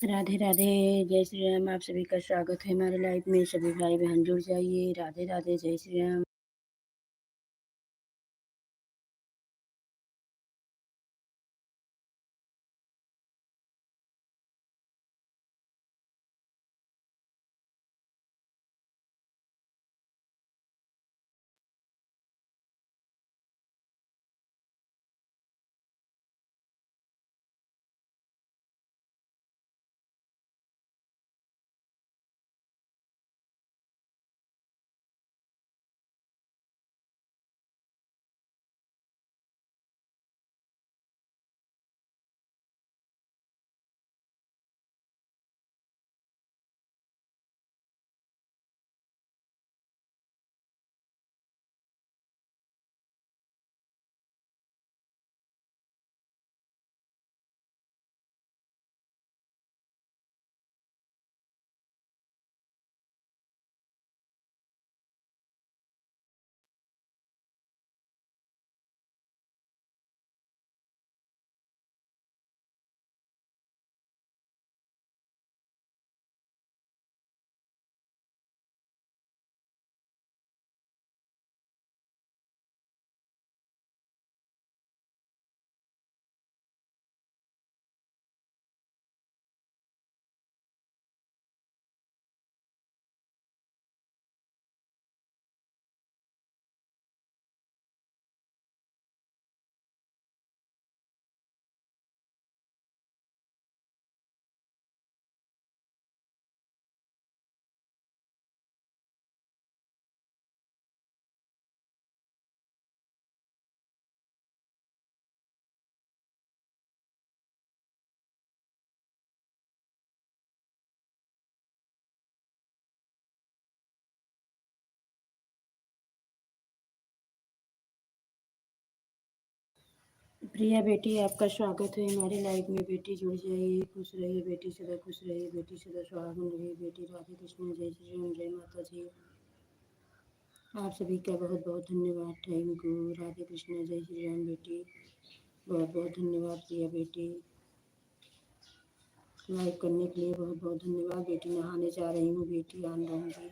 राधे राधे। जय श्री राम। आप सभी का स्वागत है हमारे लाइव में। सभी भाई बहन जुड़ जाइए। राधे राधे। जय श्री राम। प्रिया बेटी, आपका स्वागत है हमारे लाइव में। बेटी जुड़ जाइए। खुश रहिए बेटी, सदा खुश रहिए बेटी, सदा सुहागन रहिए बेटी। राधे कृष्ण। जय श्री राम। जय माता जी। आप सभी का बहुत बहुत धन्यवाद। Thank you. राधे कृष्ण। जय श्री राम बेटी। बहुत बहुत धन्यवाद प्रिया बेटी। लाइव करने के लिए बहुत बहुत धन्यवाद बेटी। नहाने जा रही हूँ बेटी, आन रहूँगी।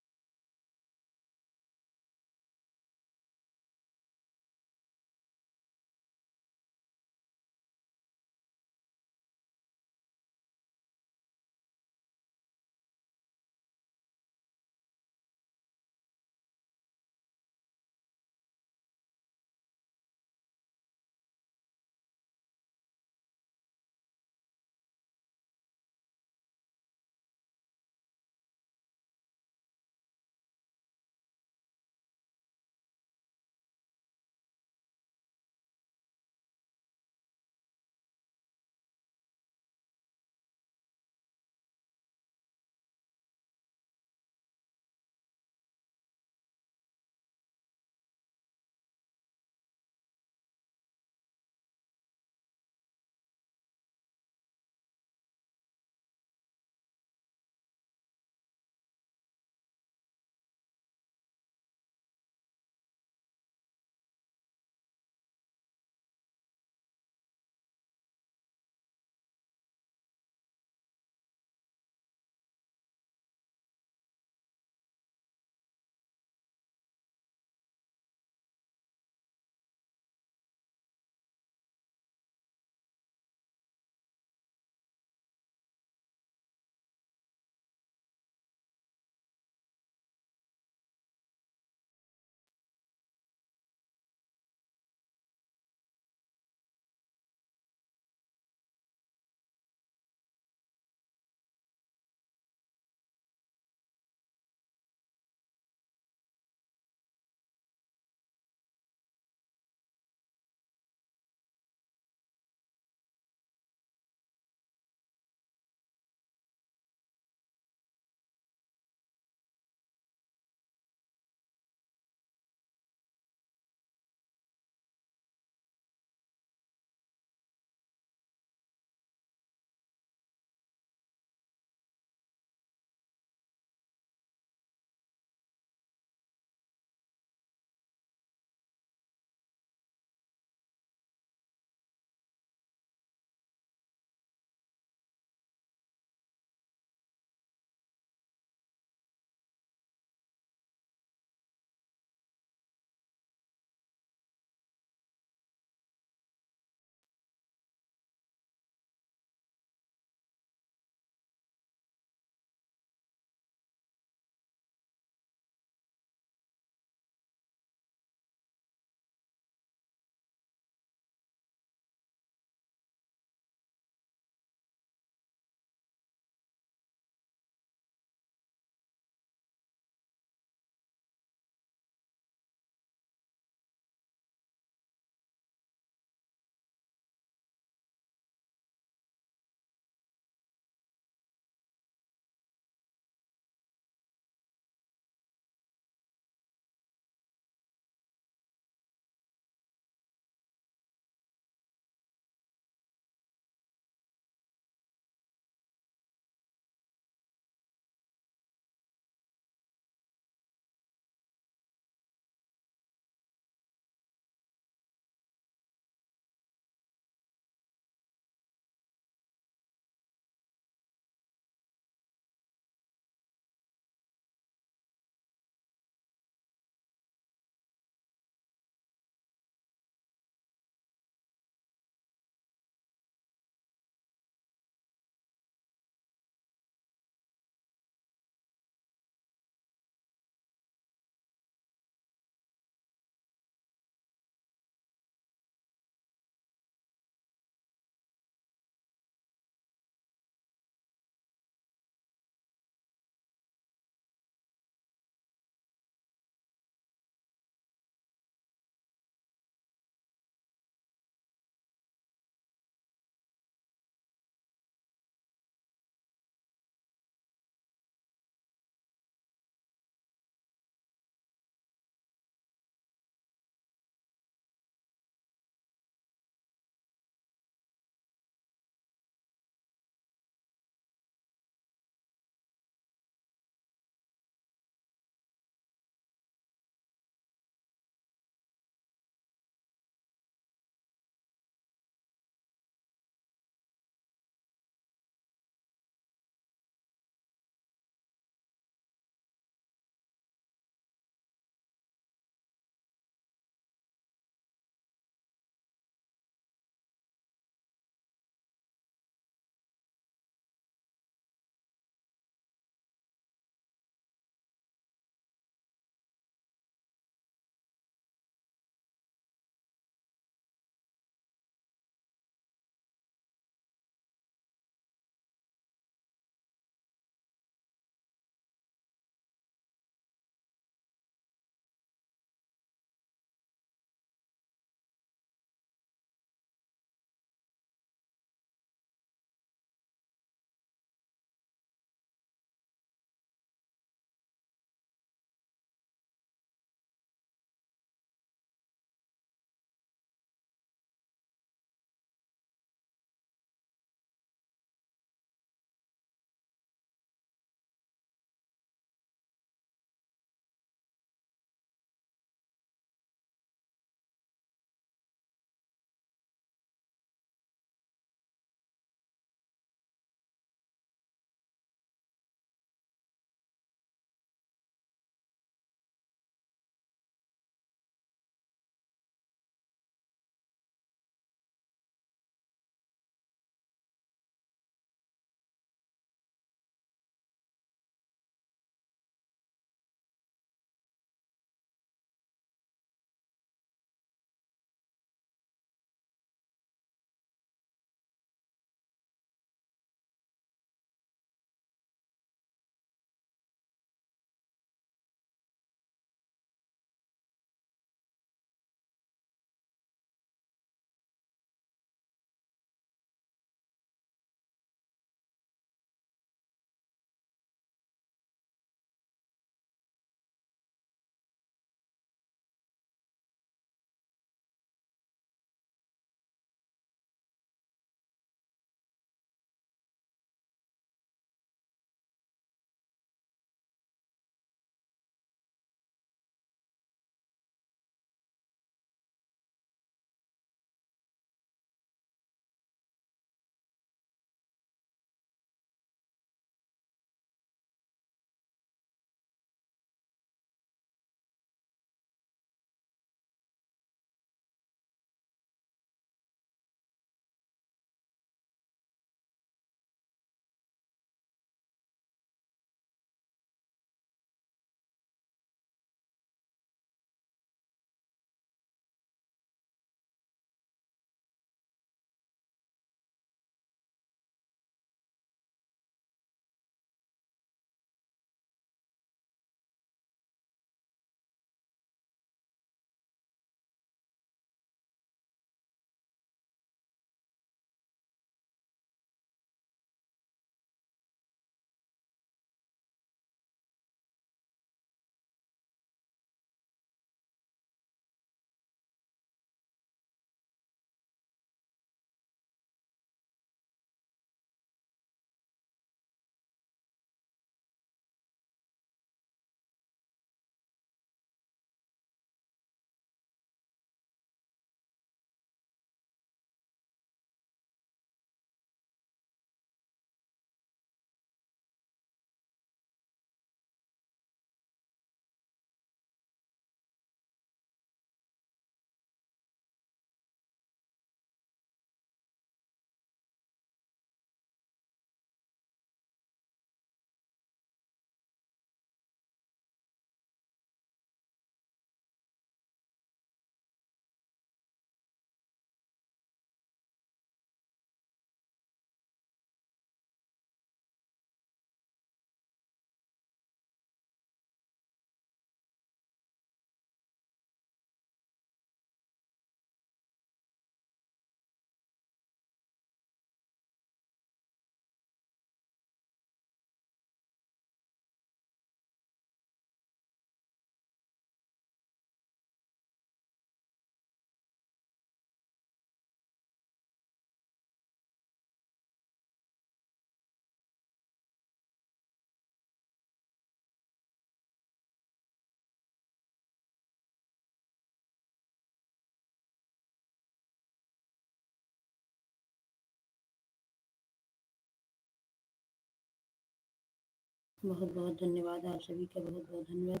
बहुत बहुत धन्यवाद, आप सभी का बहुत बहुत धन्यवाद।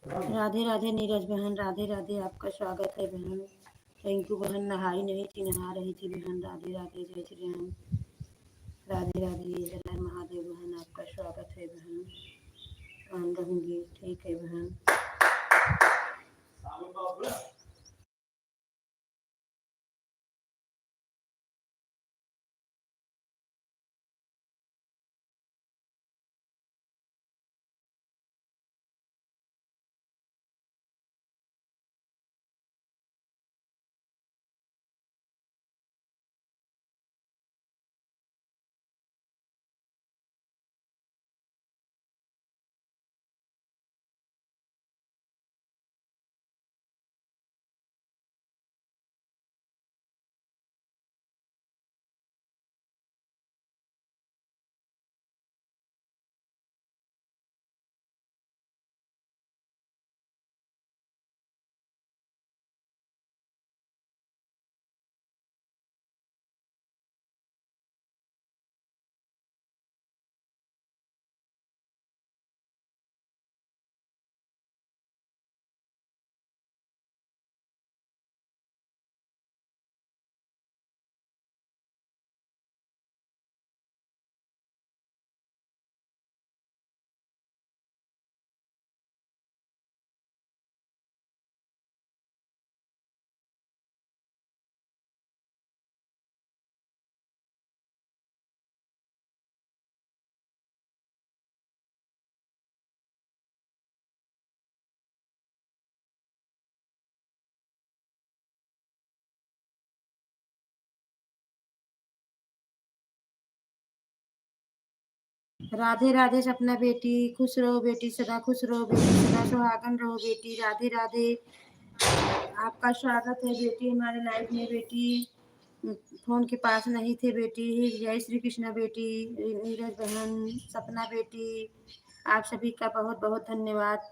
राधे राधे नीरज बहन, राधे राधे, आपका स्वागत है बहन। रिंकू बहन नहाई नहीं थी, नहा रही थी बहन। राधे राधे, जय श्री राम। राधे राधे, हर हर महादेव बहन, आपका स्वागत है बहन। ऑन रहूंगी, ठीक है बहन। राधे राधे सपना बेटी, खुश रहो बेटी, सदा खुश रहो बेटी, सदा सुहागन रहो बेटी। राधे राधे, आपका स्वागत है बेटी हमारे लाइफ में बेटी। फोन के पास नहीं थे बेटी। जय श्री कृष्णा बेटी, नीरज बहन, सपना बेटी, आप सभी का बहुत बहुत धन्यवाद।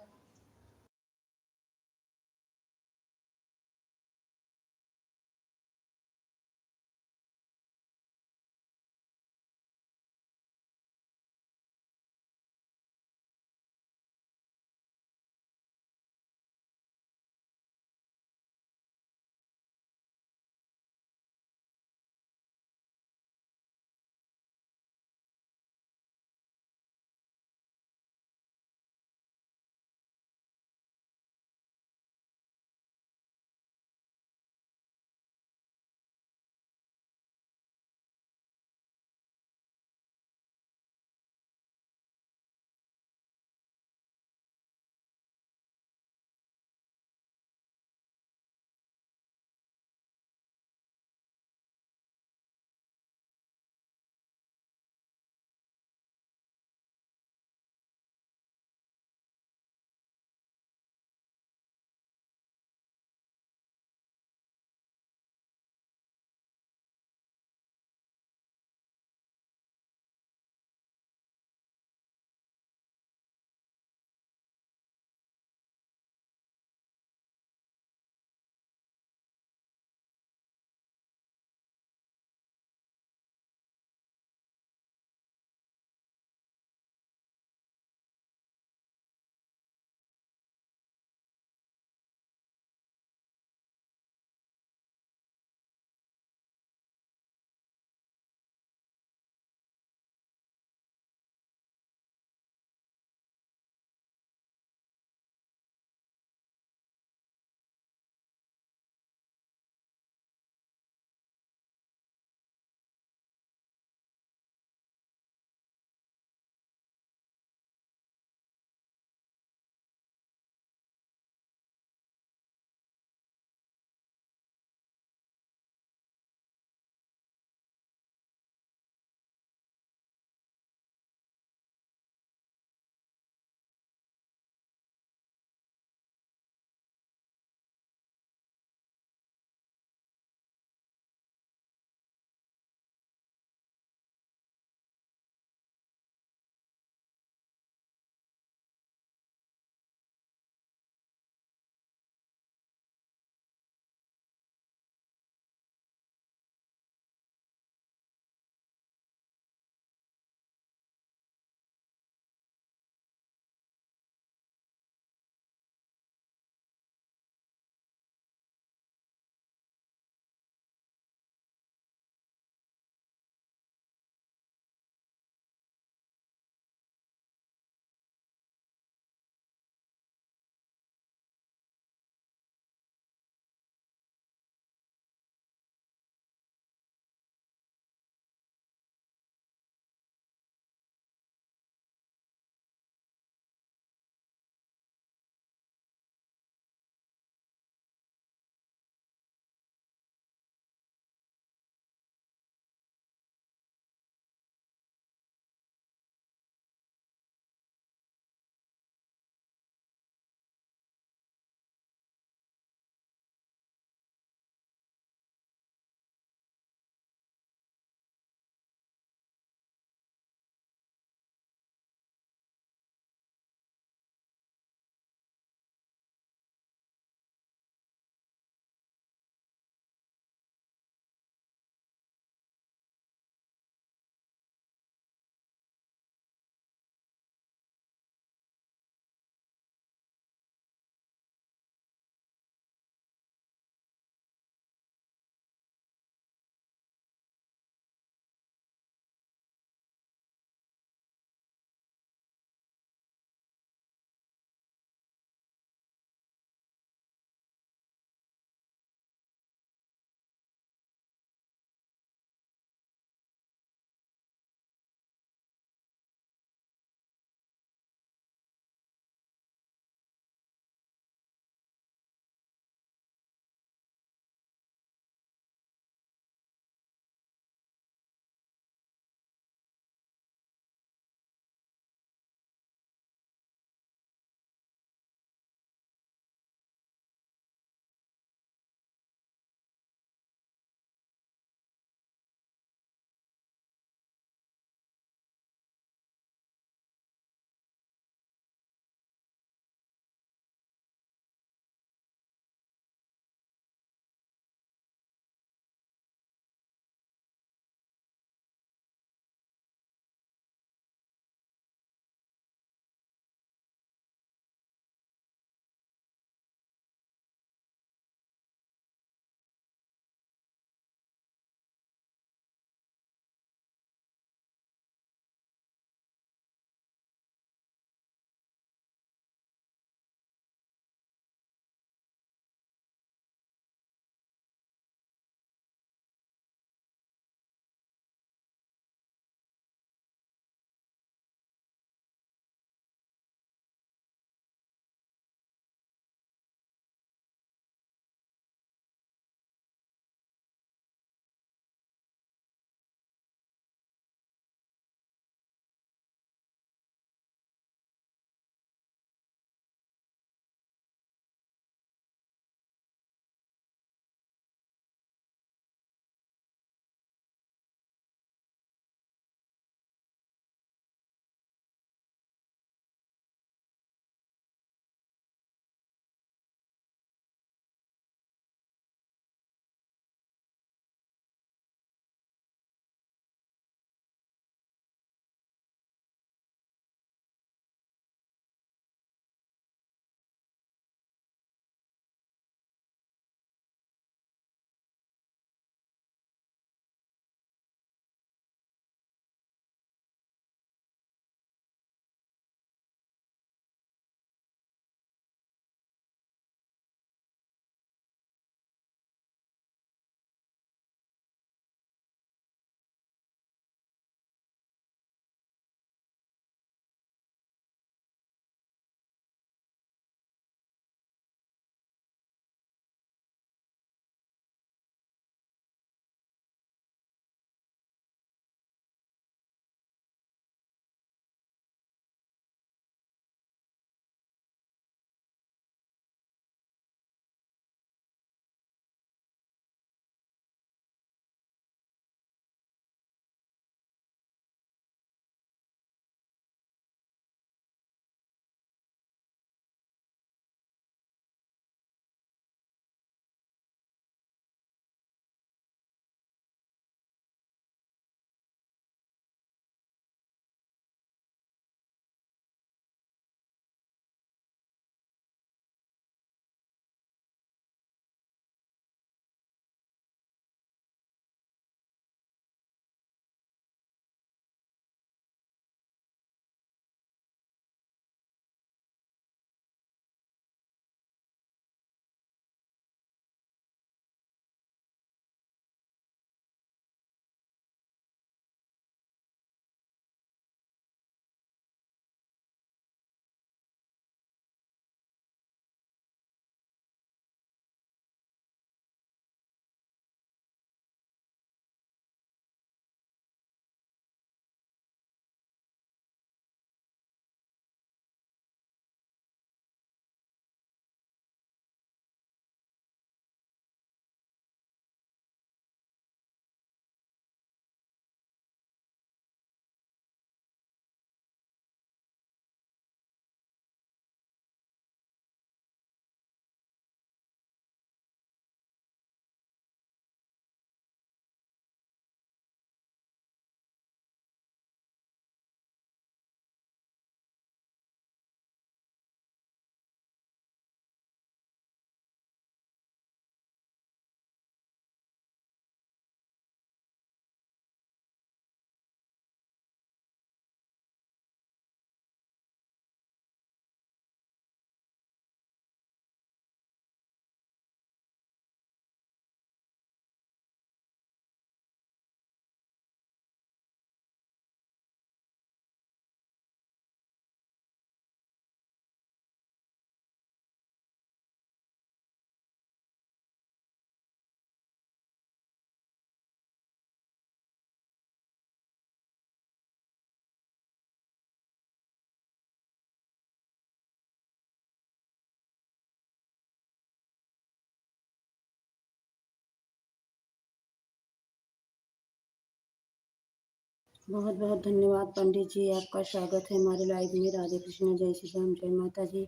बहुत बहुत धन्यवाद पंडित जी, आपका स्वागत है हमारे लाइव में। राधे कृष्ण, जय श्री राम, जय माता जी।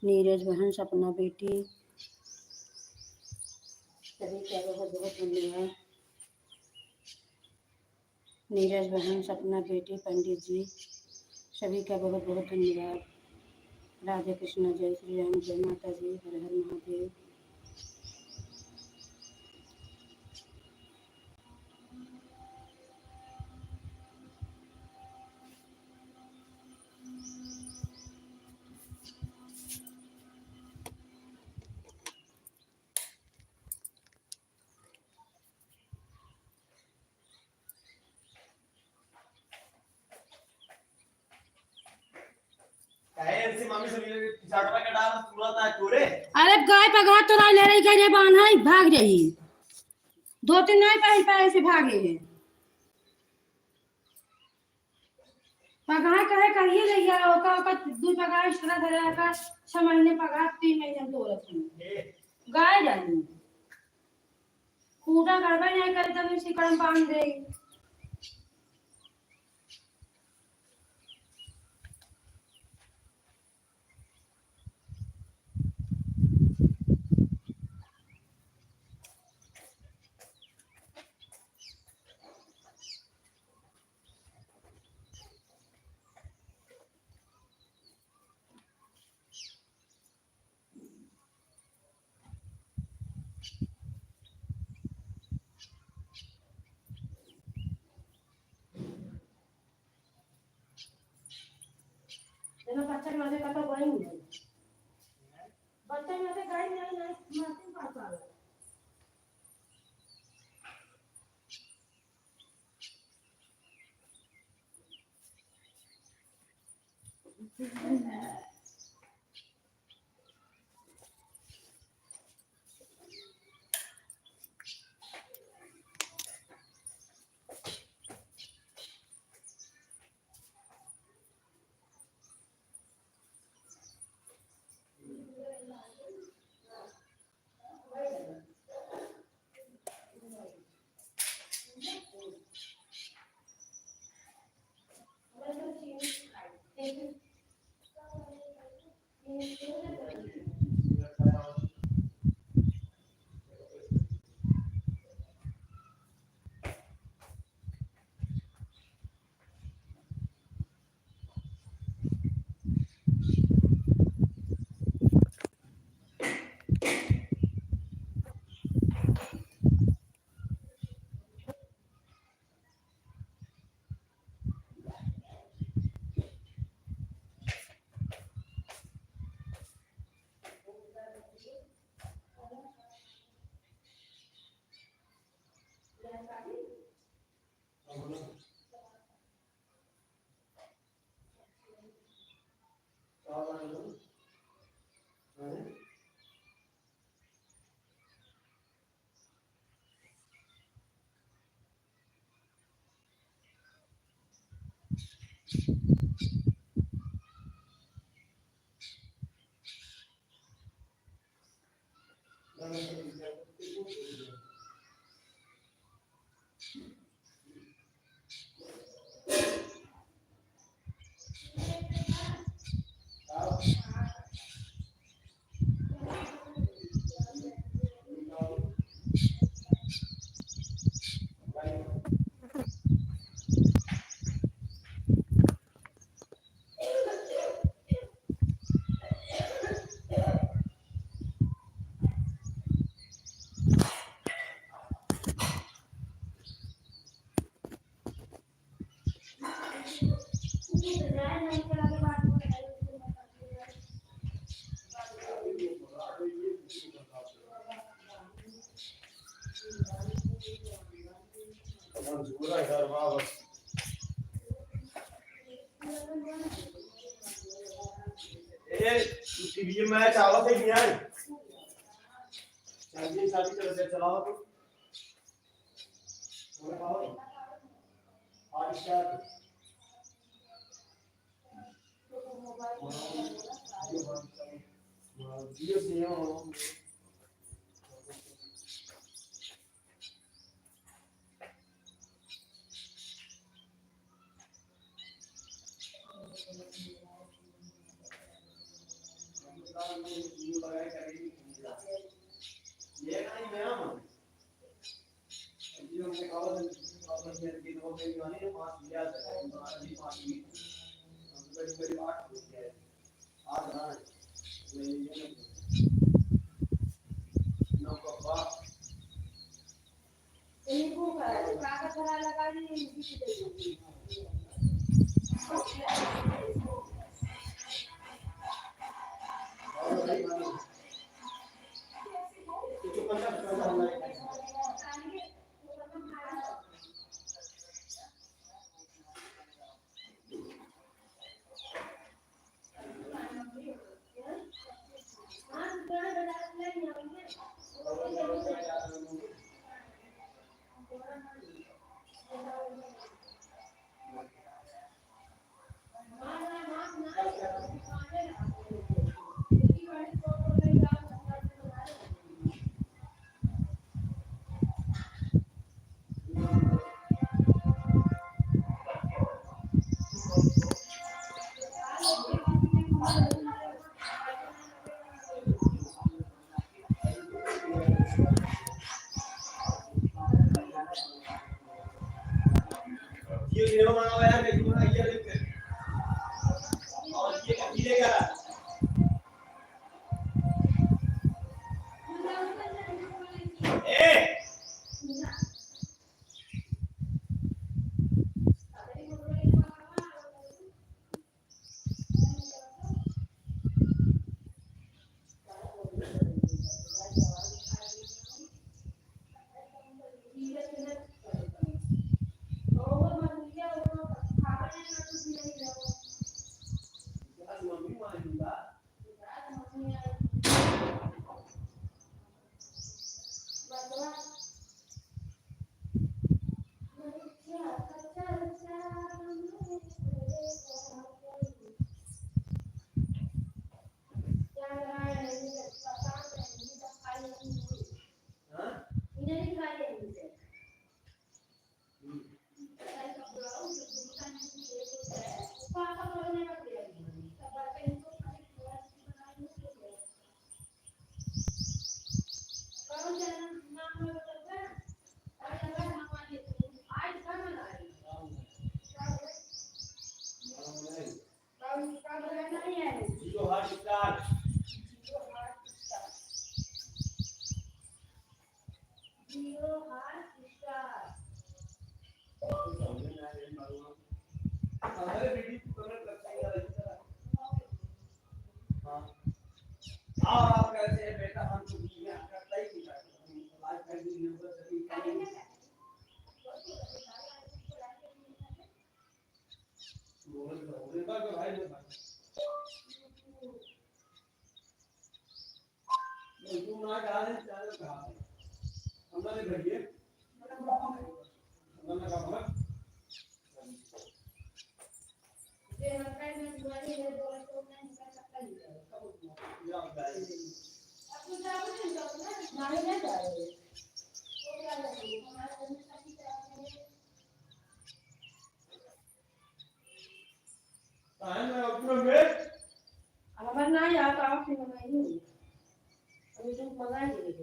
नीरज बहन, सपना बेटी, सभी का बहुत बहुत धन्यवाद। नीरज बहन, सपना बेटी, पंडित जी, सभी का बहुत बहुत धन्यवाद। राधे कृष्ण, जय श्री राम, जय माता जी, हर हर महादेव। अरे गाय पगा तो ले रही कह बांधा भाग रही, दो तीन नहीं पहन पाए से भागे हैं। पगार कहे कहिए ले यार, ओका ओका दू पगार एक्स्ट्रा धरे का 6 महीने पगार 3 महीने दो रखी गाय जानी कूड़ा गड़बड़ नहीं करे तब इसी कड़म बांध दे। देखो बच्चा के माथे का तो गाय नहीं है, बच्चा के माथे गाय नहीं नहीं माथे पास आ गया। टीवी मैच आवा थे यार शादी शादी चल चलाओ तो आज स्टार्ट जियो से ये वीडियो बनाओ यार, मेरे को ना ये देख और ये लेगा ए मम्मी मानूंगा जियो हॉट स्टार हमारे वीडियो को कमेंट लगता है यार हां आप कैसे हैं बेटा, हम तो ये करता ही नहीं था लाइव कर दी वीडियो सभी बोल रहे का भाई तुम ना डालें चैनल कहां है हमने भैया हमने कहा हमारे ना यार आप से मंगाई नहीं अभी तो मंगाई नहीं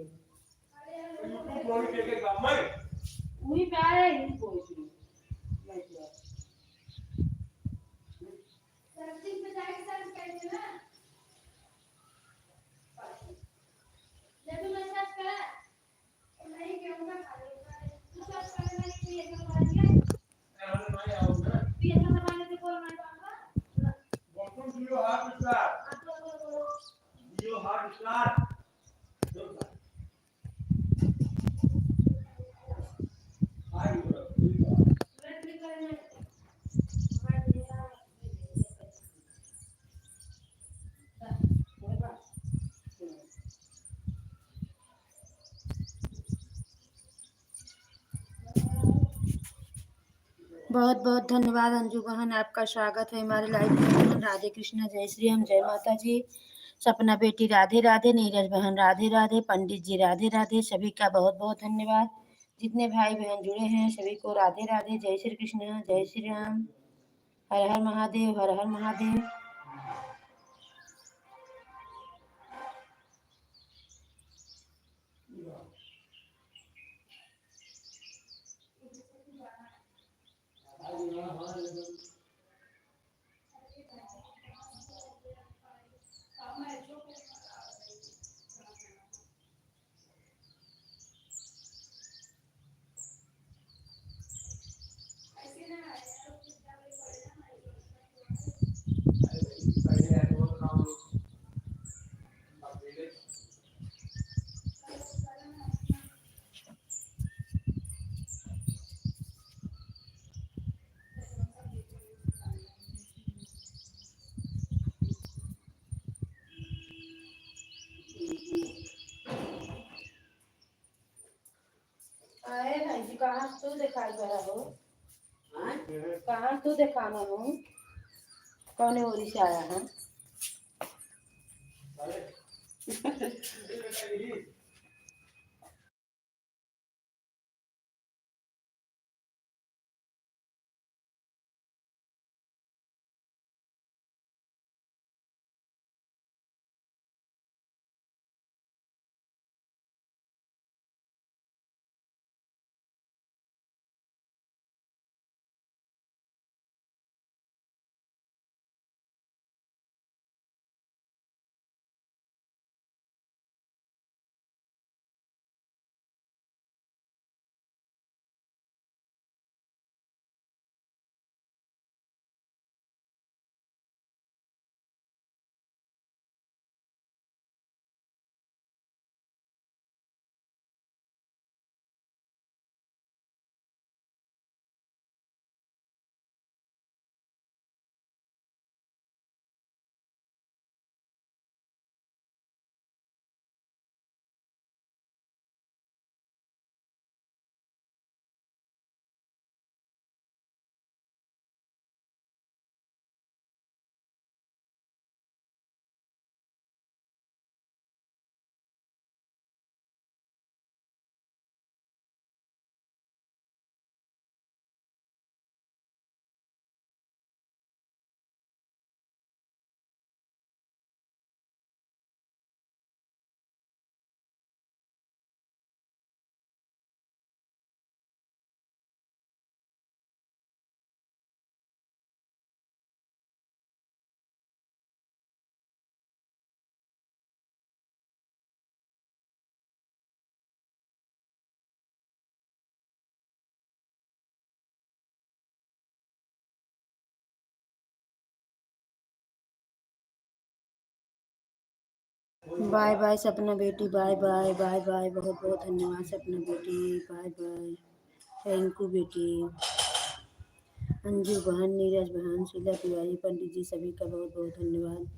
वही प्यार है नहीं कोई नहीं सर्चिंग पे जाके सर्च करेंगे ना जब मैं सर्च करा नहीं कहूंगा तू सर्च करने के लिए ऐसा बता दिया ये ऐसा बताने से बोल मैं पाऊंगा welcome to your hot star your hot star I bro click करना बहुत बहुत धन्यवाद अंजू बहन, आपका स्वागत है हमारे लाइव में। राधे कृष्णा, जय श्री राम, जय माता जी। सपना बेटी राधे राधे, नीरज बहन राधे राधे, पंडित जी राधे राधे, सभी का बहुत बहुत धन्यवाद। जितने भाई बहन जुड़े हैं सभी को राधे राधे, जय श्री कृष्ण, जय श्री राम, हर हर महादेव, हर हर महादेव। कहाँ तू दिखाई दे रहा हो? हाँ? कहाँ तू दिखाना हो? कौन ओरी से आया है? बाय बाय सपना बेटी, बाय बाय बाय बाय, बहुत बहुत धन्यवाद सपना बेटी, बाय बाय, थैंक यू बेटी। अंजू बहन, नीरज बहन, शीला तिवारी, पंडित जी, सभी का बहुत बहुत धन्यवाद।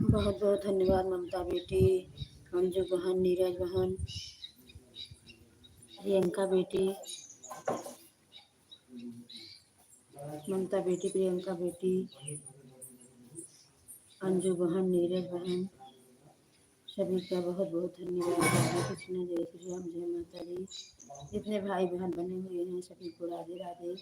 बहुत बहुत धन्यवाद ममता बेटी, अंजू बहन, नीरज बहन, प्रियंका बेटी, ममता बेटी, प्रियंका बेटी, अंजू बहन, नीरज बहन, सभी का बहुत बहुत धन्यवाद। राधे कृष्ण, जय श्री राम, जय माता दी। जितने भाई बहन बने हुए हैं सभी को राधे राधे।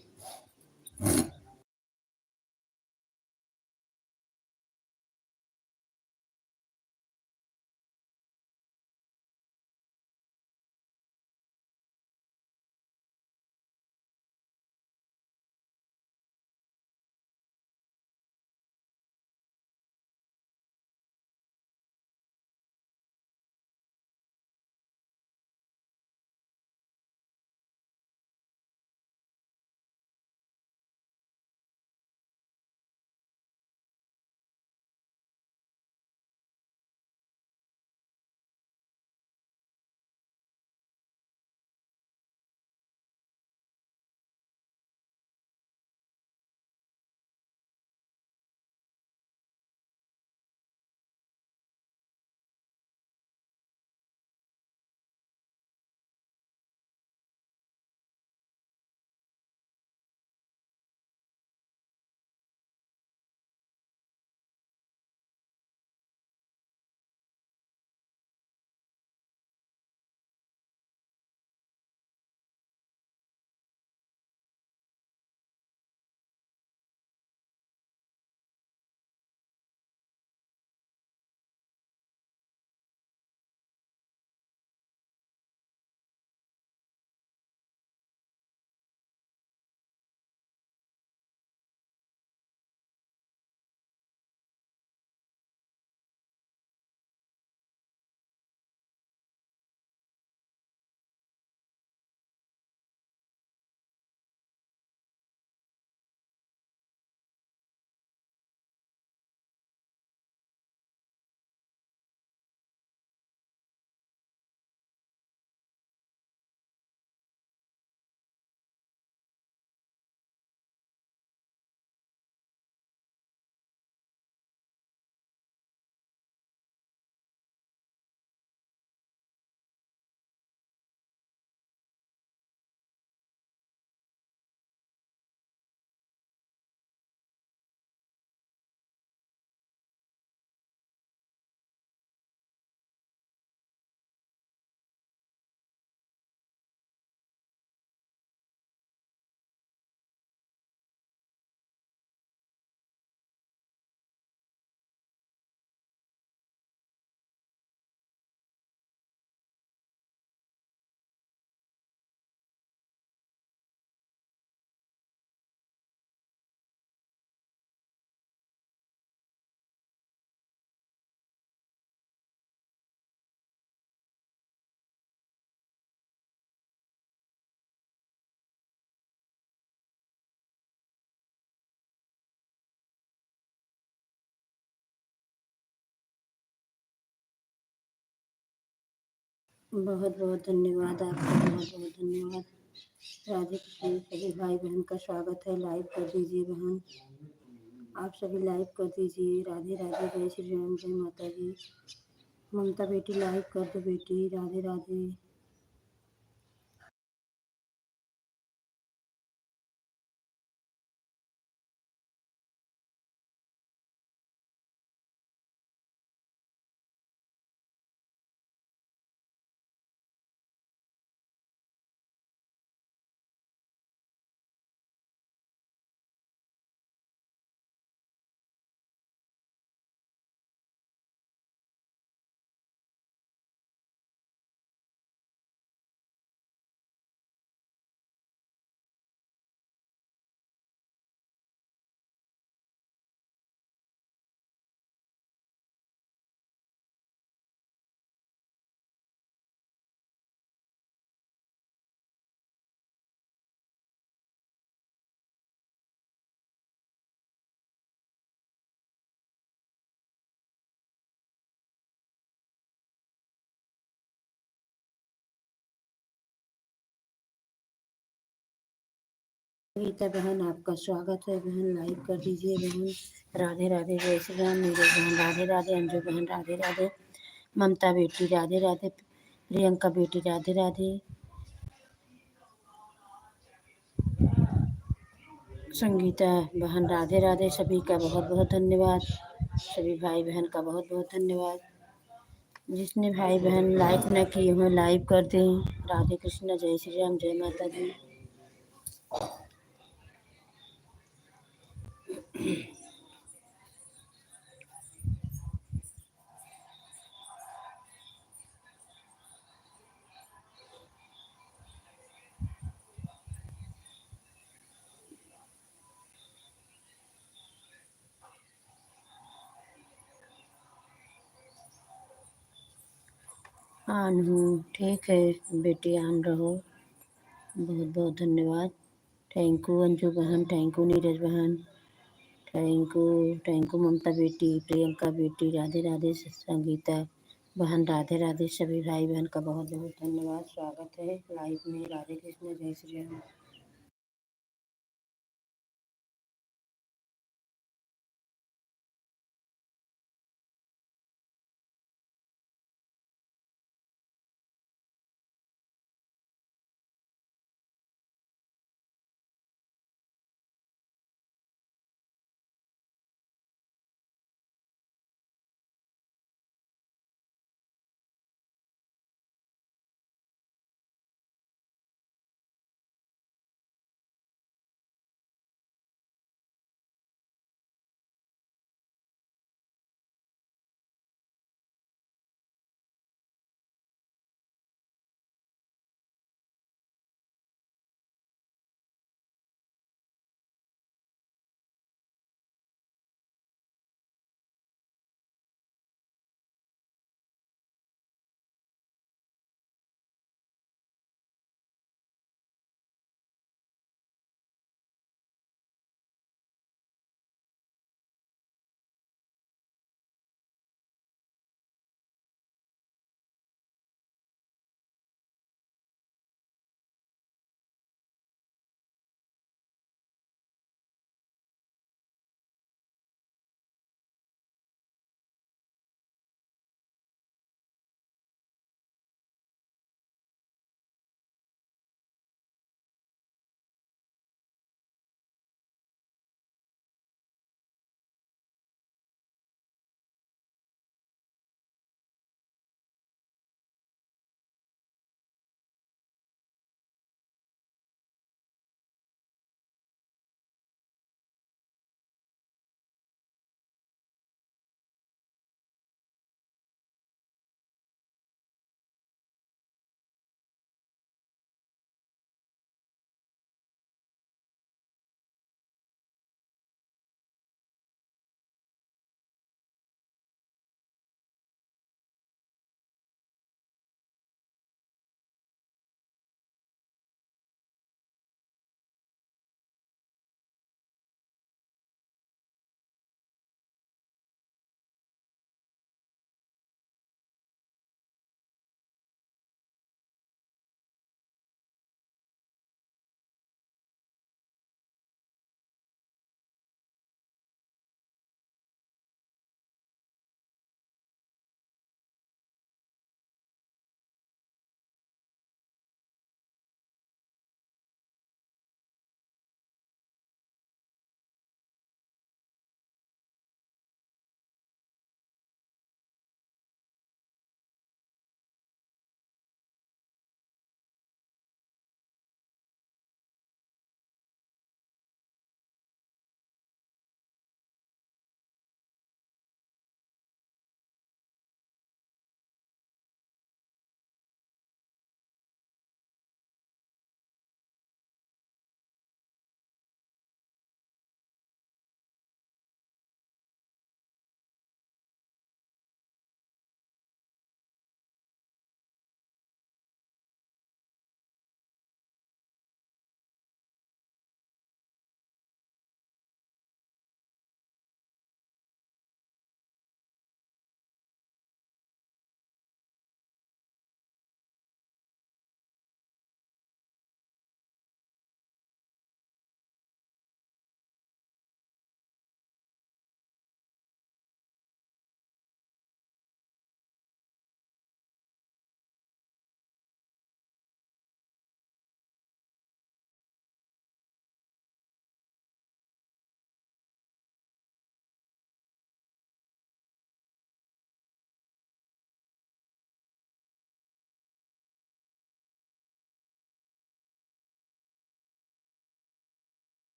बहुत बहुत धन्यवाद आपका, बहुत बहुत धन्यवाद। राधे कृष्ण। सभी भाई बहन का स्वागत है। लाइव कर दीजिए बहन, आप सभी लाइव कर दीजिए। राधे राधे, जय श्री राम, जय माता दी। ममता बेटी लाइव कर दो बेटी, राधे राधे। गीता बहन आपका स्वागत है बहन, लाइक कर दीजिए बहन। राधे राधे, जय श्री राम। नीरज बहन राधे राधे, अंजू बहन राधे राधे, ममता बेटी राधे राधे, प्रियंका बेटी राधे राधे, संगीता बहन राधे राधे। सभी का बहुत बहुत धन्यवाद, सभी भाई बहन का बहुत बहुत धन्यवाद। जिसने भाई बहन लाइक न किए हों लाइक कर दें। राधे कृष्ण, जय श्री राम, जय माता दी। ऑन हूँ, ठीक है बेटी, ऑन रहो। बहुत बहुत धन्यवाद। थैंक यू अंजू बहन, थैंक यू नीरज बहन, थैंक यू ममता बेटी, प्रियंका बेटी राधे राधे, संगीता बहन राधे राधे। सभी भाई बहन का बहुत बहुत धन्यवाद, स्वागत है लाइव में। राधे कृष्ण, जय श्री राम।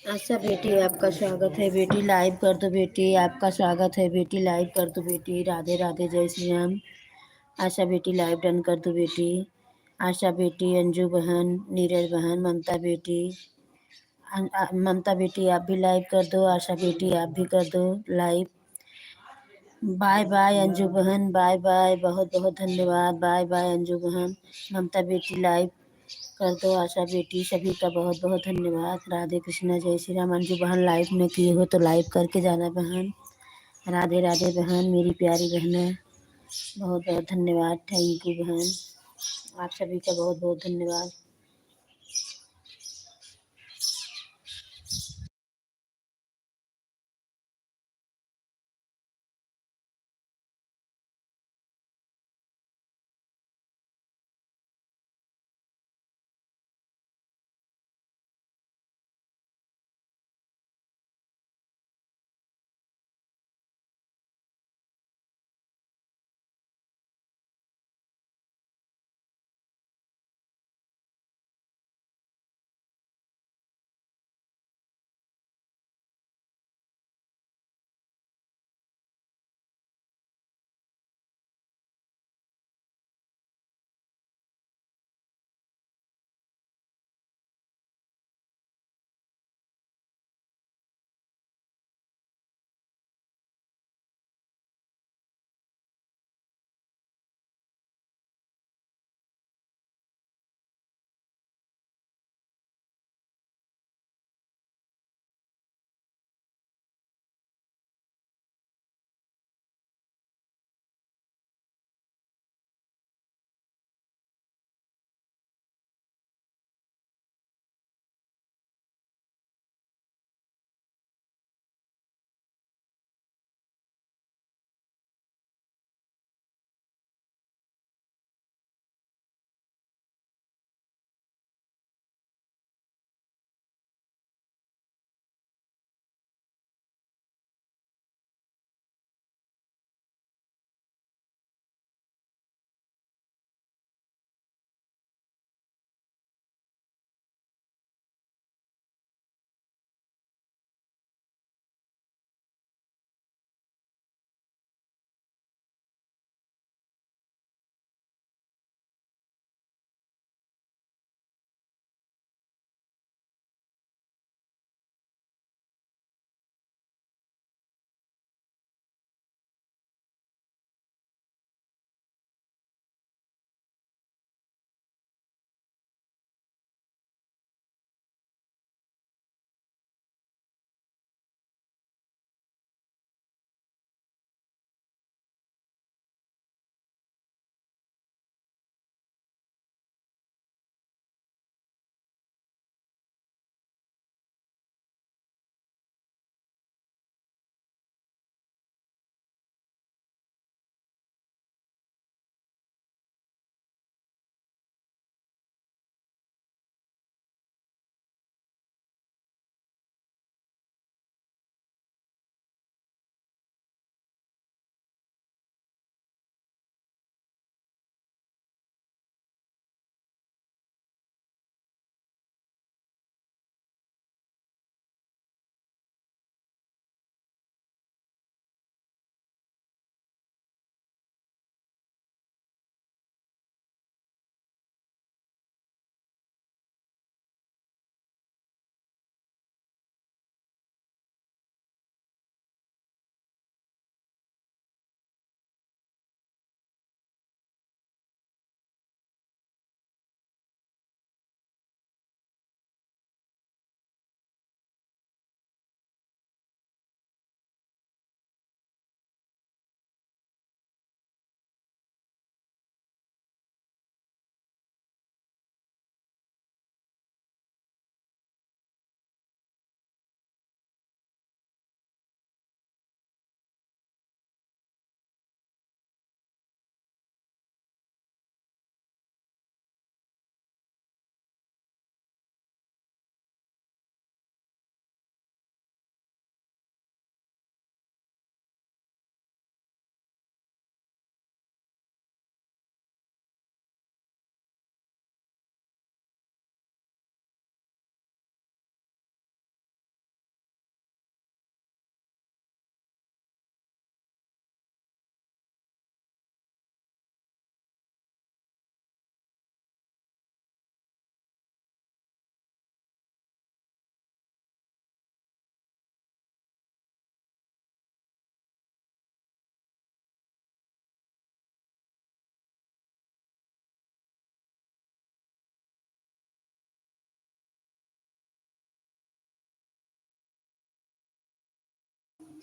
आशा बेटी आपका स्वागत है बेटी, लाइव कर दो बेटी, आपका स्वागत है बेटी, लाइव कर दो बेटी। राधे राधे, जय श्री राम। आशा बेटी लाइव डन कर दो बेटी। आशा बेटी, अंजू बहन, नीरज बहन, ममता बेटी, ममता बेटी आप भी लाइव कर दो। आशा बेटी आप भी कर दो लाइव। बाय बाय अंजू बहन, बाय बाय, बहुत बहुत धन्यवाद। बाय बाय अंजू बहन। ममता बेटी लाइव कर दो। आशा बेटी, सभी का बहुत बहुत धन्यवाद। राधे कृष्णा, जय श्री राम। अंजू बहन लाइव में किए हो तो लाइव करके जाना बहन। राधे राधे बहन, मेरी प्यारी बहन, बहुत बहुत धन्यवाद। थैंक यू बहन, आप सभी का बहुत बहुत धन्यवाद।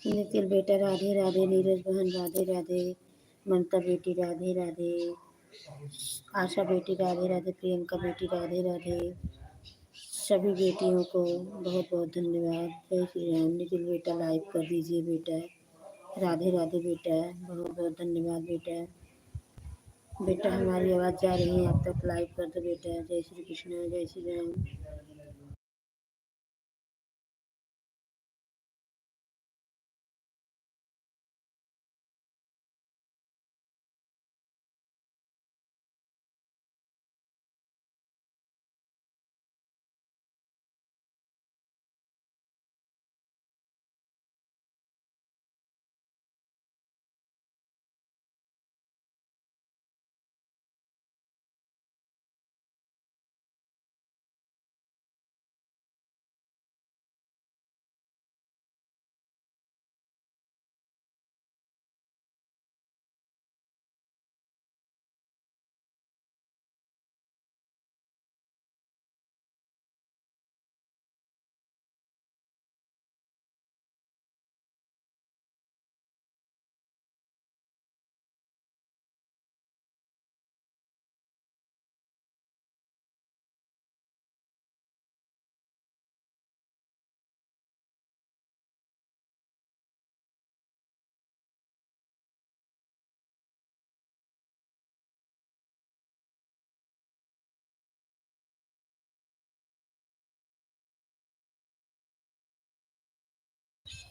निखिल बेटा राधे राधे, नीरज बहन राधे राधे, ममता बेटी राधे राधे, आशा बेटी राधे राधे, प्रियंका बेटी राधे राधे। सभी बेटियों को बहुत बहुत धन्यवाद। जय श्री राम। निखिल बेटा लाइक कर दीजिए बेटा। राधे राधे बेटा, बहुत बहुत धन्यवाद बेटा। बेटा हमारी आवाज़ जा रही है आप तक, लाइक कर दो बेटा। जय श्री कृष्ण, जय श्री राम।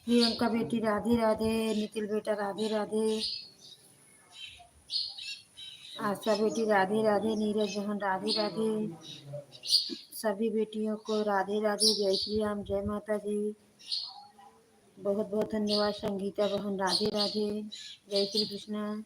प्रियंका बेटी राधे राधे, निखिल बेटा राधे राधे, आशा बेटी राधे राधे, नीरज बहन राधे राधे। सभी बेटियों को राधे राधे, जय श्री राम, जय माता दी। बहुत बहुत धन्यवाद। संगीता बहन राधे राधे, जय श्री कृष्ण।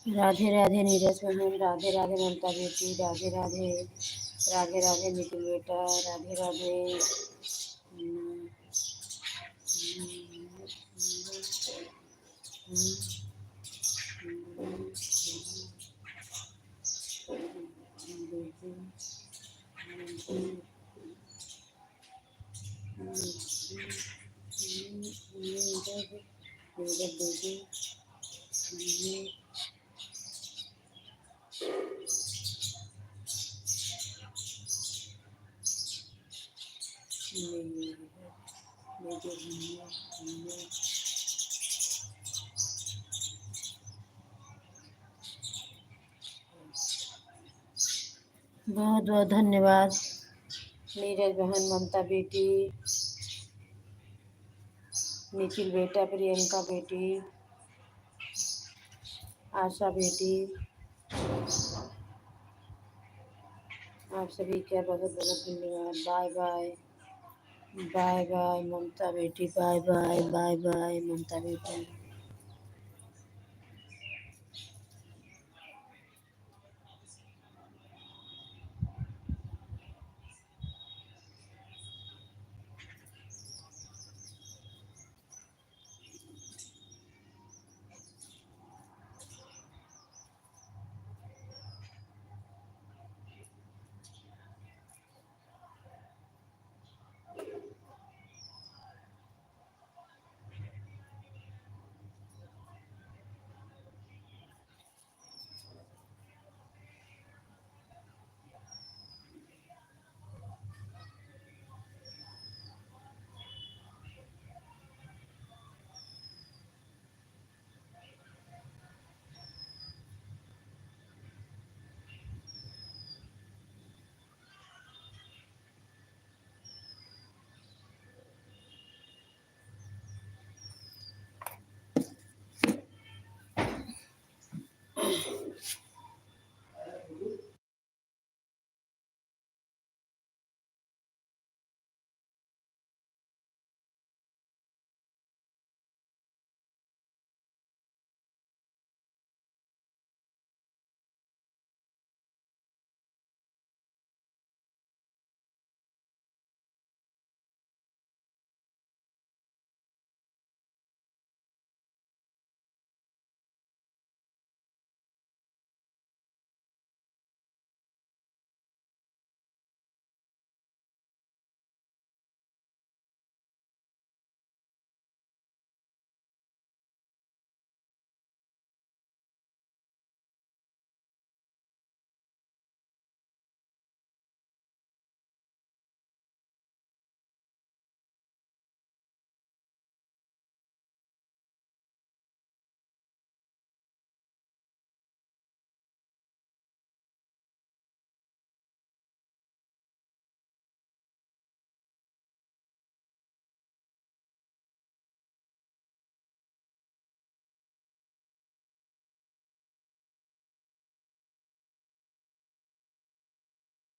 राधे राधे नीरज बहन, राधे राधे ममता बेटी, राधे राधे, राधे राधे निखिल बेटा, राधे राधे। बहुत बहुत धन्यवाद। नीरज बहन, ममता बेटी, निखिल बेटा, प्रियंका बेटी, आशा बेटी, आप सभी का बहुत बहुत धन्यवाद। बाय बाय, बाय बाय ममता बेटी, बाय बाय, बाय बाय ममता बेटी।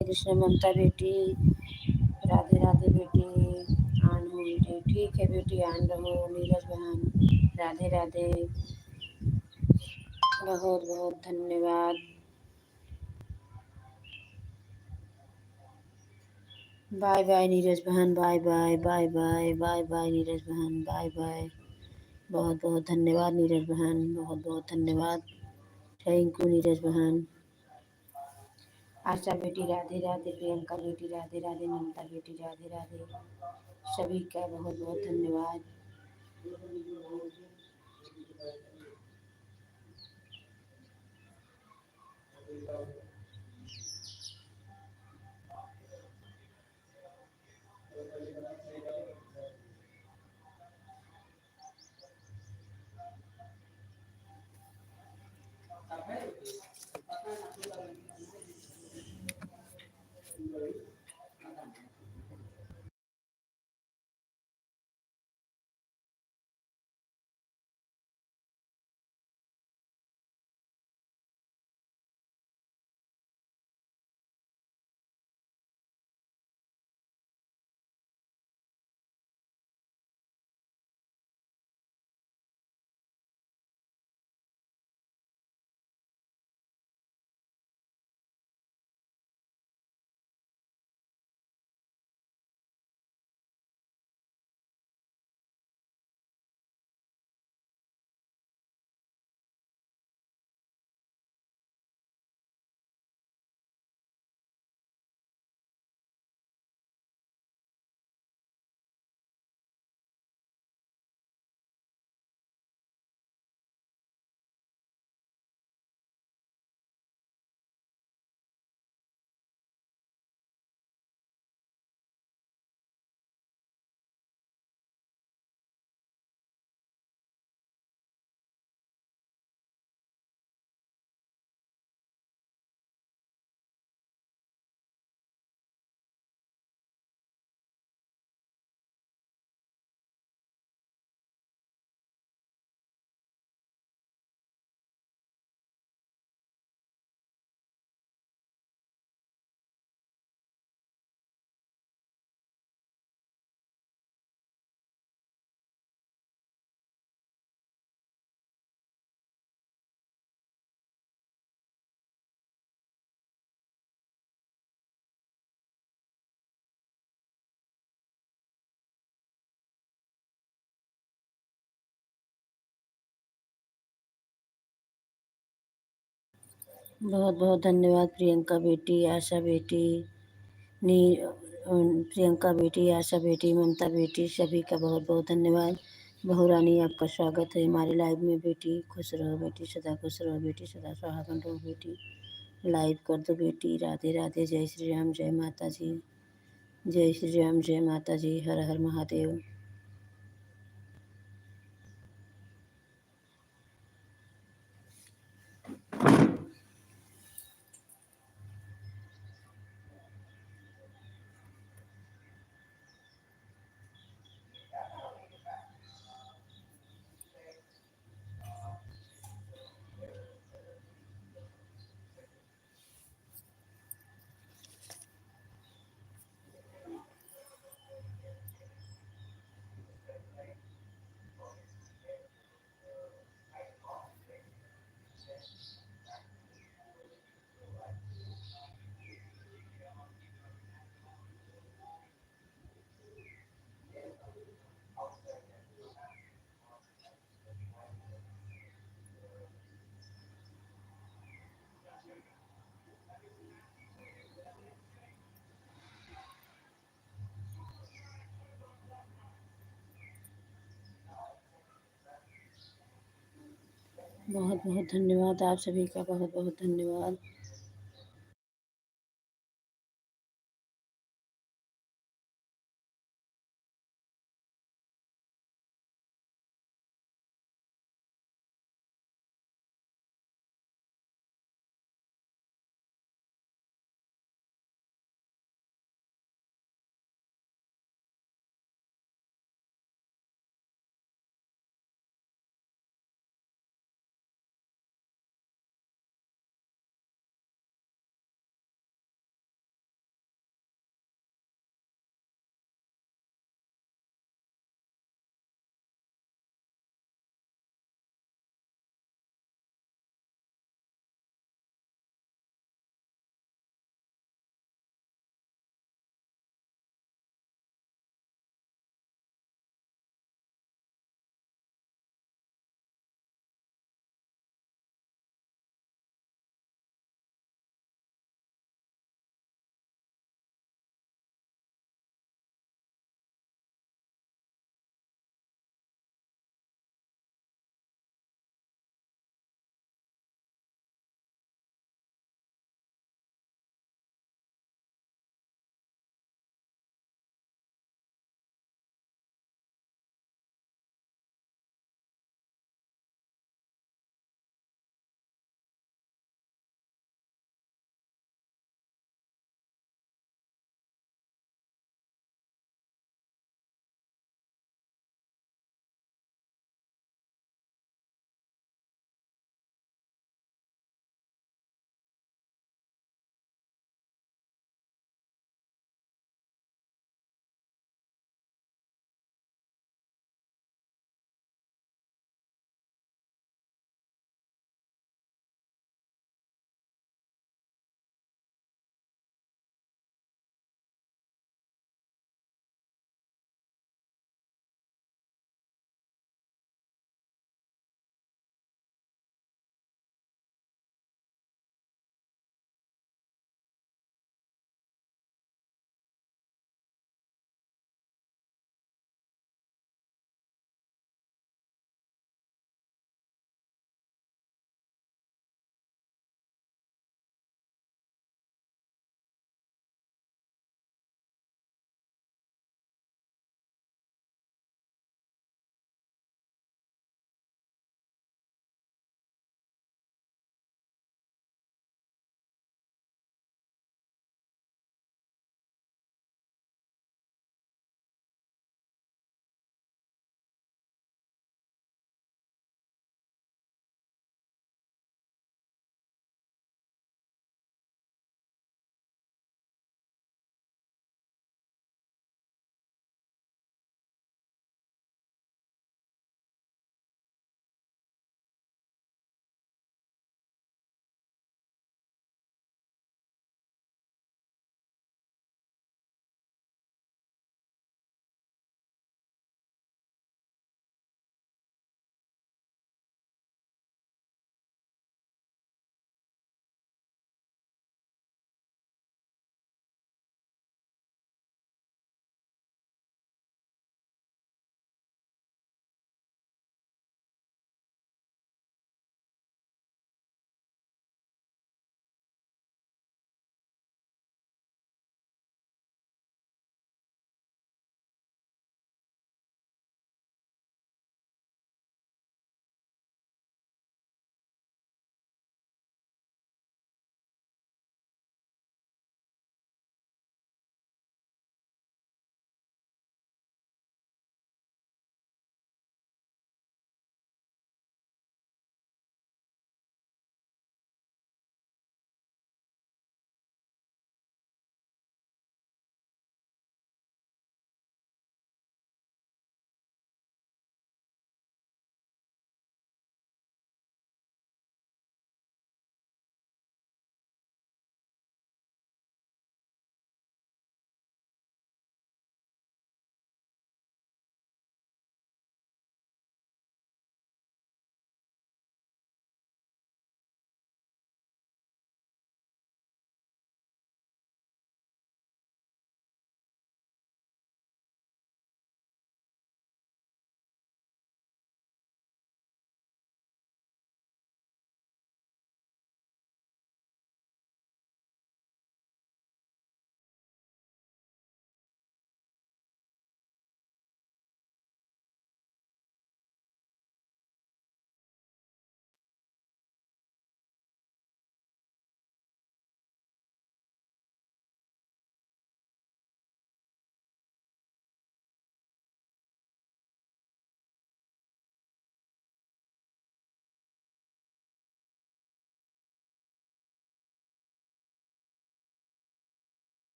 कृष्ण ममता बेटी, राधे राधे बेटी, ऑन हो बेटी, ठीक है बेटी ऑन रहो। नीरज बहन, राधे राधे, बहुत बहुत धन्यवाद। बाय बाय नीरज बहन, bye bye, bye bye, bye bye Neeraj बहन, बाय बाय। बहुत बहुत धन्यवाद नीरज बहन, बहुत बहुत धन्यवाद। थैंक यू नीरज बहन। आशा बेटी राधे राधे, प्रियंका बेटी राधे राधे, ममता बेटी राधे राधे, सभी का बहुत बहुत धन्यवाद। बहुत बहुत धन्यवाद प्रियंका बेटी, आशा बेटी, नी प्रियंका बेटी, आशा बेटी, ममता बेटी, सभी का बहुत बहुत धन्यवाद। बहू रानी आपका स्वागत है हमारे लाइव में बेटी। खुश रहो बेटी, सदा खुश रहो बेटी, सदा सुहागन रहो बेटी। लाइव कर दो बेटी। राधे राधे, जय श्री राम, जय माता जी, जय श्री राम, जय माता जी, हर हर महादेव। बहुत बहुत धन्यवाद, आप सभी का बहुत बहुत धन्यवाद।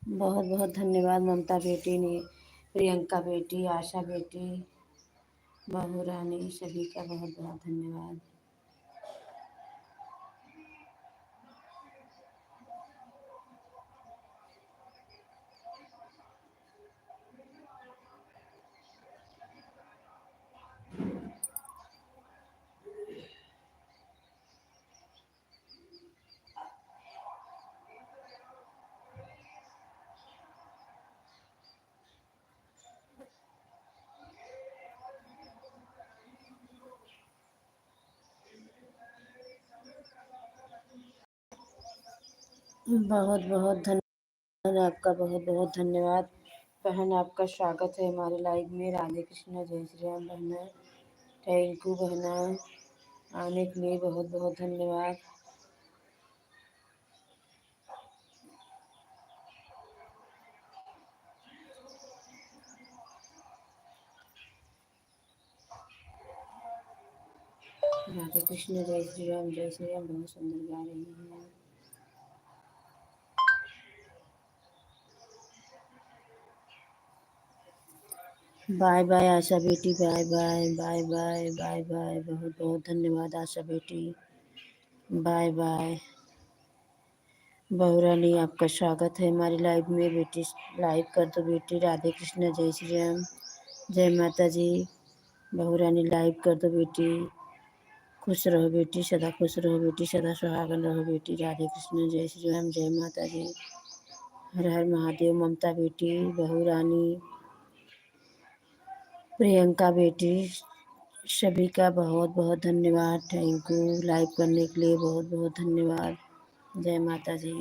बहुत बहुत धन्यवाद ममता बेटी ने, प्रियंका बेटी, आशा बेटी, बहू रानी, सभी का बहुत बहुत धन्यवाद। बहुत बहुत धन्यवाद आपका, बहुत बहुत धन्यवाद बहन, आपका स्वागत है हमारे लाइव में। राधे कृष्णा, जय श्री राम बहना, थैंक यू बहना, आने के लिए बहुत बहुत धन्यवाद। राधे कृष्ण, जय श्री राम, जय श्री राम, बहुत सुंदर गा रही हैं। बाय बाय आशा बेटी, bye bye bye bye bye bye, बहुत बहुत धन्यवाद आशा बेटी, बाय बाय। बहू रानी, आपका स्वागत है हमारी लाइव में। बेटी लाइव कर दो बेटी। राधे कृष्ण, जय श्री राम, जय माता जी। बहू रानी लाइव कर दो बेटी। खुश रहो बेटी, सदा खुश रहो बेटी, सदा सुहागन रहो बेटी। राधे कृष्ण, जय श्री राम, जय माता जी। हर हर महादेव। ममता बेटी, बहू रानी, प्रियंका बेटी, सभी का बहुत बहुत धन्यवाद। थैंक यू लाइव करने के लिए, बहुत बहुत धन्यवाद। जय माता जी।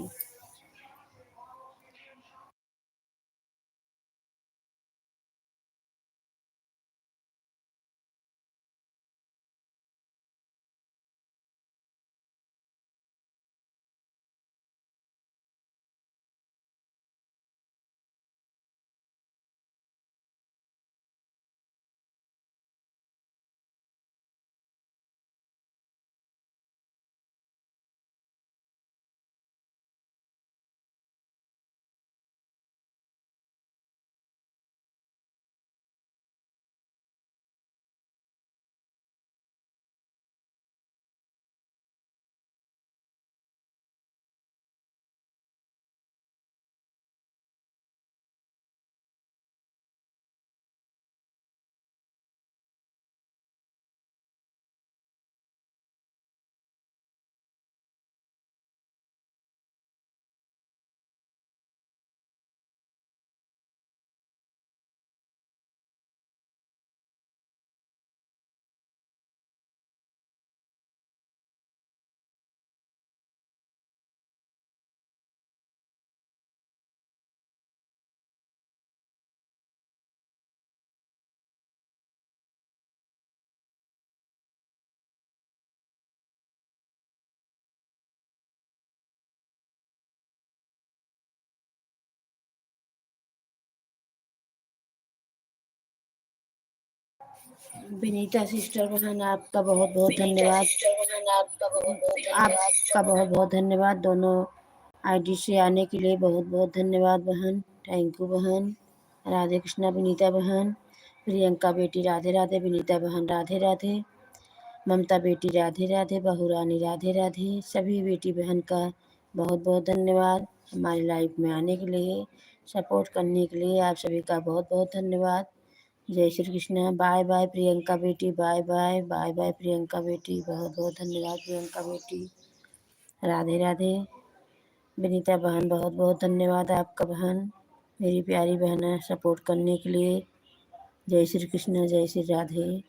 विनीता सिस्टर बहन, आपका बहुत बहुत धन्यवाद। आपका बहुत बहुत धन्यवाद। दोनों आईडी से आने के लिए बहुत बहुत धन्यवाद बहन, थैंक यू बहन। राधे कृष्णा विनीता बहन, प्रियंका बेटी राधे राधे, विनीता बहन राधे राधे, ममता बेटी राधे राधे, बहू रानी राधे राधे। सभी बेटी बहन का बहुत बहुत धन्यवाद हमारे लाइफ में आने के लिए, सपोर्ट करने के लिए। आप सभी का बहुत बहुत धन्यवाद। जय श्री कृष्ण। बाय बाय प्रियंका बेटी, bye bye bye bye Priyanka बेटी, बहुत बहुत धन्यवाद प्रियंका बेटी। राधे राधे। विनीता बहन, बहुत बहुत धन्यवाद आपका बहन, मेरी प्यारी बहन है, सपोर्ट करने के लिए। जय श्री कृष्ण, जय श्री राधे।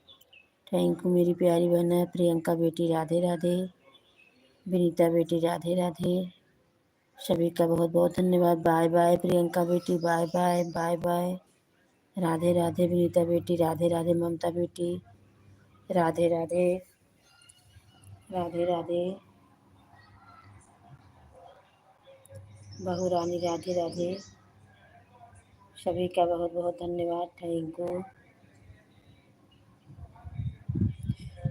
थैंक यू मेरी प्यारी बहन है प्रियंका बेटी, राधे राधे। विनीता बेटी राधे राधे, सभी का बहुत बहुत धन्यवाद। बाय बाय प्रियंका बेटी, bye bye bye bye. Radhe Radhe Vinita बेटी, राधे राधे ममता बेटी, राधे राधे राधे राधे। बहू रानी राधे राधे, सभी का बहुत बहुत धन्यवाद, थैंक यू।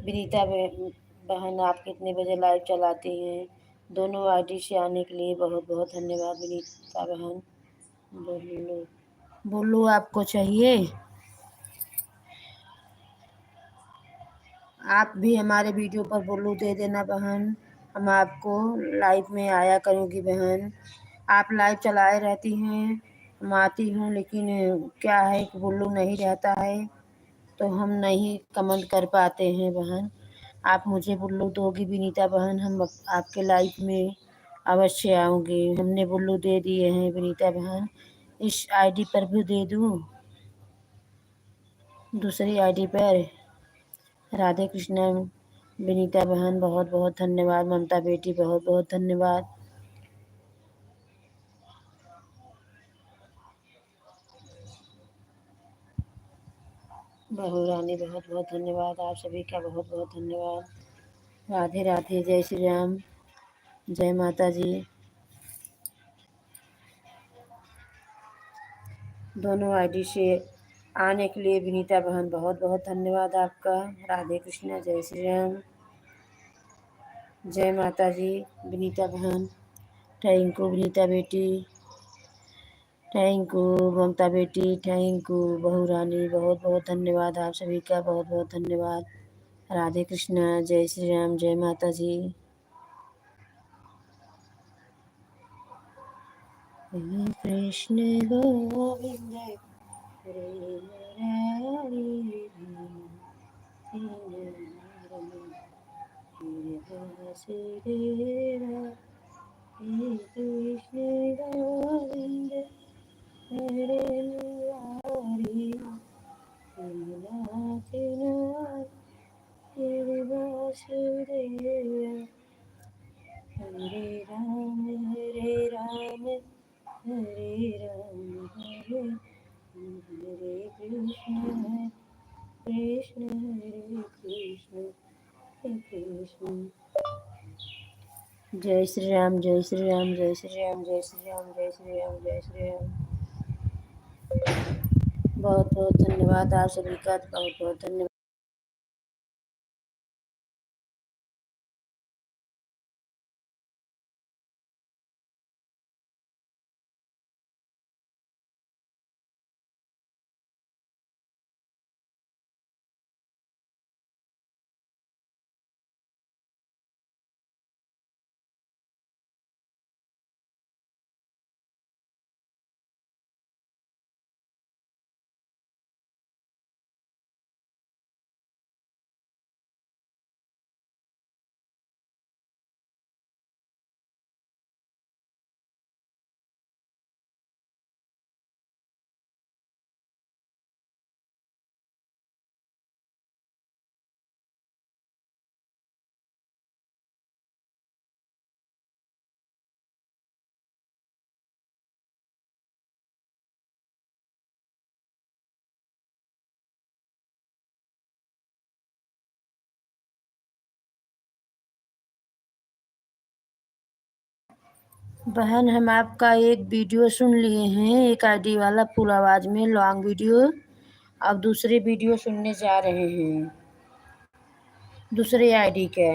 विनीता बहन, आप कितने बजे लाइव चलाती हैं? दोनों आईडी से आने के लिए बहुत बहुत धन्यवाद विनीता बहन। बोलो बोलो, आपको चाहिए? आप भी हमारे वीडियो पर बोलो दे देना बहन, हम आपको लाइव में आया करूँगी बहन। आप लाइव चलाए रहती हैं, हम आती हूँ, लेकिन क्या है कि बोलो नहीं रहता है तो हम नहीं कमेंट कर पाते हैं बहन। आप मुझे बुल्लू दोगी विनीता बहन, हम आपके लाइव में अवश्य आऊँगी। हमने बुल्लू दे दिए हैं विनीता बहन। इस आईडी पर भी दे दूँ, दूसरी आईडी पर? राधे कृष्णा विनीता बहन, बहुत बहुत धन्यवाद। ममता बेटी, बहुत बहुत धन्यवाद। बहू रानी, बहुत बहुत धन्यवाद। आप सभी का बहुत बहुत धन्यवाद। राधे राधे, जय श्री राम, जय माता जी। दोनों आईडी से आने के लिए विनीता बहन, बहुत बहुत धन्यवाद आपका। राधे कृष्णा, जय श्री राम, जय माता जी। विनीता बहन, थैंक यू। विनीता बेटी, थैंक यू। ममता बेटी, थैंक यू। बहू रानी, बहुत बहुत धन्यवाद। आप सभी का बहुत बहुत धन्यवाद। राधे कृष्णा, जय श्री राम, जय माता जी। हरे कृष्ण गोविंद हरे मुरारी, हरे वासुदेवा, हरे कृष्ण गोविंद हरे मुरारी, हरे नाथ नाथ हरे वासुदेवा, हरे राम हरे राम, हरे राम हरे हरे कृष्ण कृष्ण हरे कृष्ण हरे कृष्ण। जय श्री राम, जय श्री राम, जय श्री राम, जय श्री राम, जय श्री राम, जय श्री राम। बहुत बहुत धन्यवाद आप सभी का, बहुत बहुत धन्यवाद। बहन, हम आपका एक वीडियो सुन लिए हैं, एक आईडी वाला फुल आवाज में लॉन्ग वीडियो। अब दूसरे वीडियो सुनने जा रहे हैं, दूसरे आईडी के।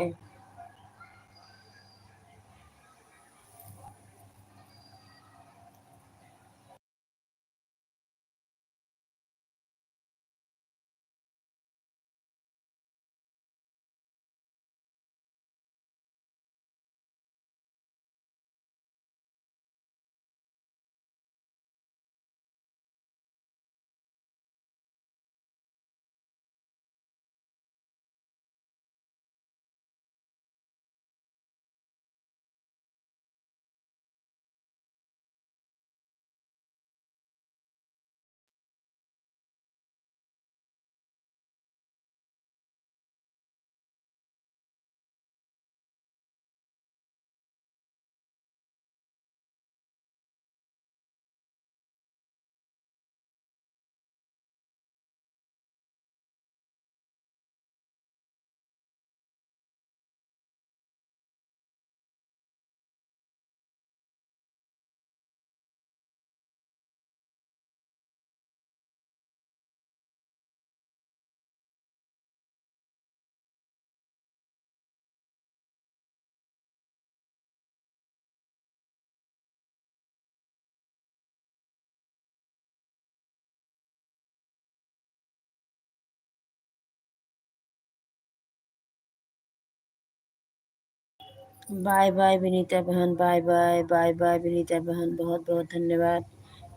बाय बाय विनीता बहन, bye bye, bye bye Vinita बहन, बहुत बहुत धन्यवाद।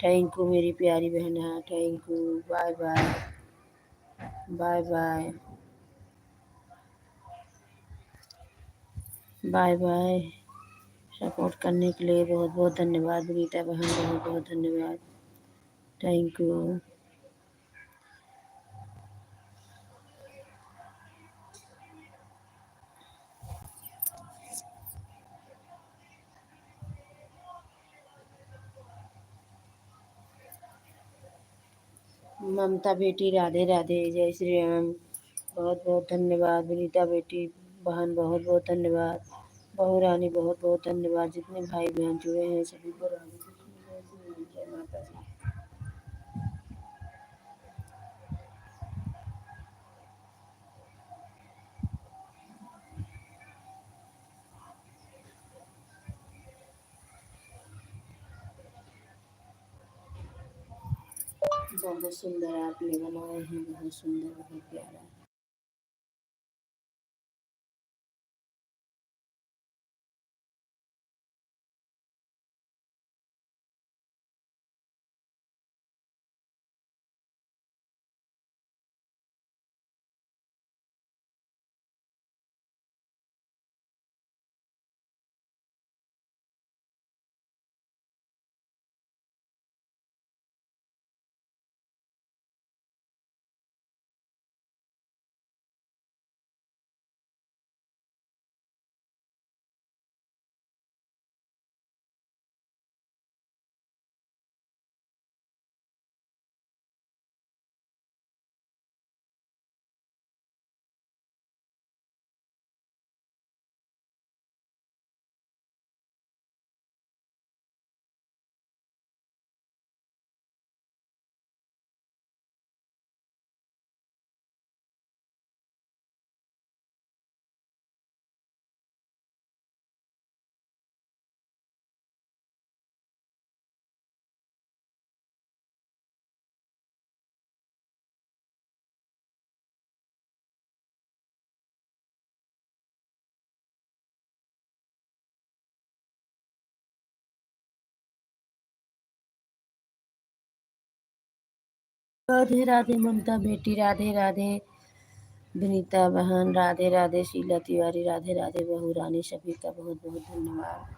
थैंक यू मेरी प्यारी बहन है, thank you, bye bye, bye bye, bye bye. Support करने के लिए बहुत बहुत धन्यवाद विनीता बहन, बहुत बहुत धन्यवाद, थैंक यू। ममता बेटी राधे राधे, जय श्री राम, बहुत बहुत धन्यवाद विनीता बेटी बहन, बहुत बहुत धन्यवाद। बहू रानी बहुत बहुत धन्यवाद। जितने भाई बहन जुड़े हैं सभी को राधे कृष्ण, जय श्री राम, जय माता जी। बहुत सुंदर आपने बनाए हैं, बहुत सुंदर, बहुत प्यारा। राधे राधे ममता बेटी, राधे राधे विनीता बहन, राधे राधे शीला तिवारी, राधे राधे बहू रानी, सभी का बहुत बहुत धन्यवाद।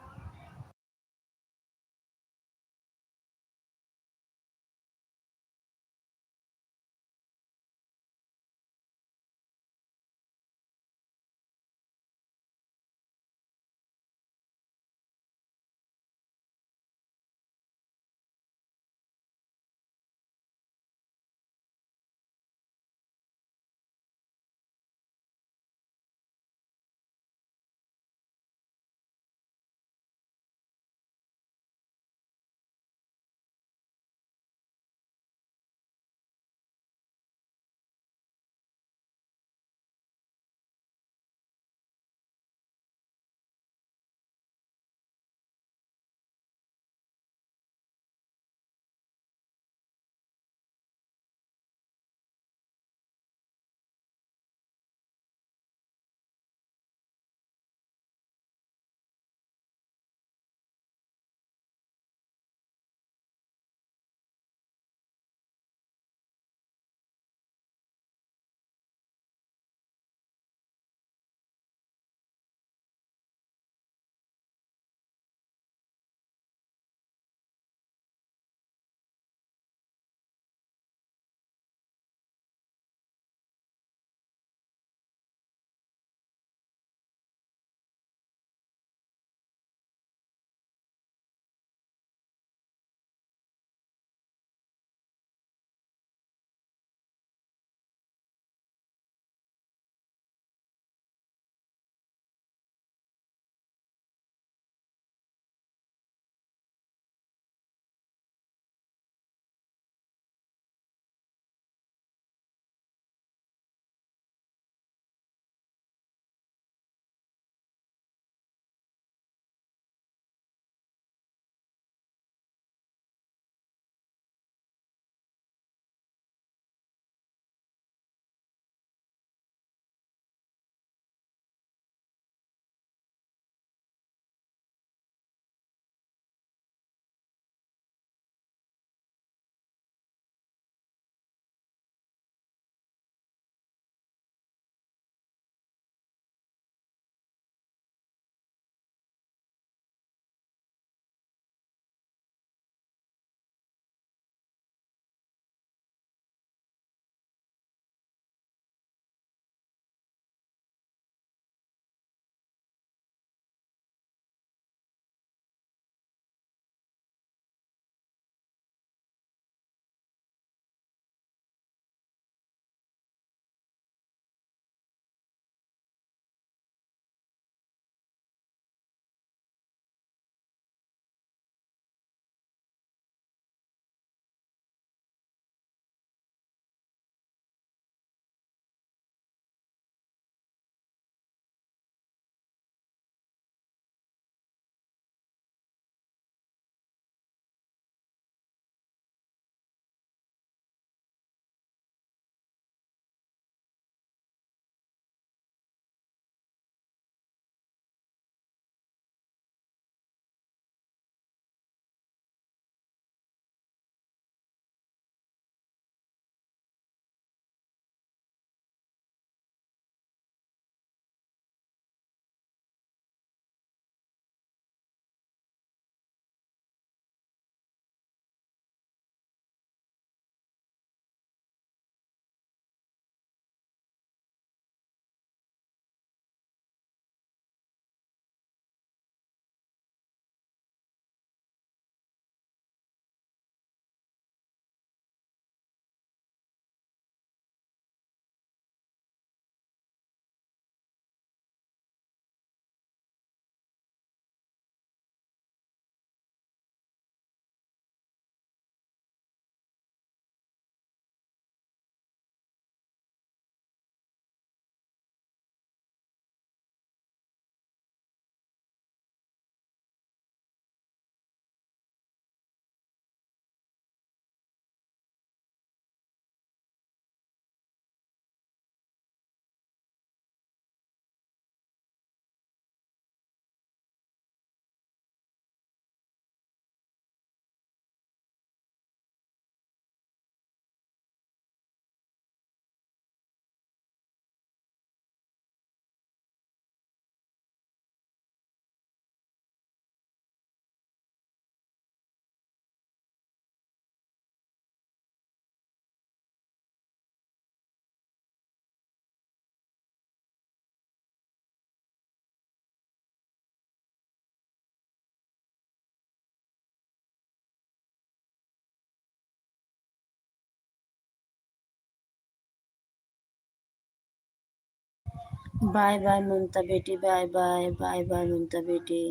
बाय बाय ममता बेटी, बाय बाय, बाय बाय ममता बेटी।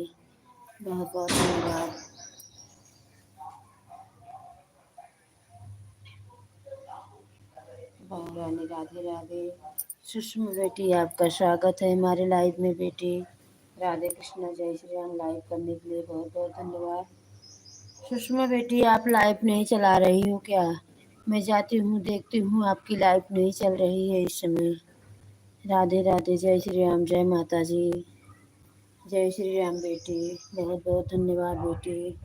बहुत बहुत धन्यवाद। रानी राधे राधे। सुषमा बेटी आपका स्वागत है हमारे लाइव में बेटी। राधे कृष्णा, जय श्री राम। लाइव करने के लिए बहुत बहुत धन्यवाद। सुषमा बेटी आप लाइव नहीं चला रही हो क्या? मैं जाती हूँ देखती हूँ आपकी लाइव नहीं चल रही है इस समय। राधे राधे, जय श्री राम, जय माता जी। जय श्री राम बेटी, बहुत बहुत धन्यवाद बेटी।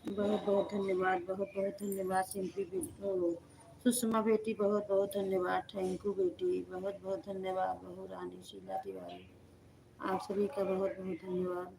बहुत बहुत धन्यवाद, बहुत बहुत धन्यवाद सिंपी सुषमा बेटी, बहुत बहुत धन्यवाद, थैंक यू बेटी, बहुत बहुत धन्यवाद बहू रानी शीला तिवारी, आप सभी का बहुत बहुत धन्यवाद।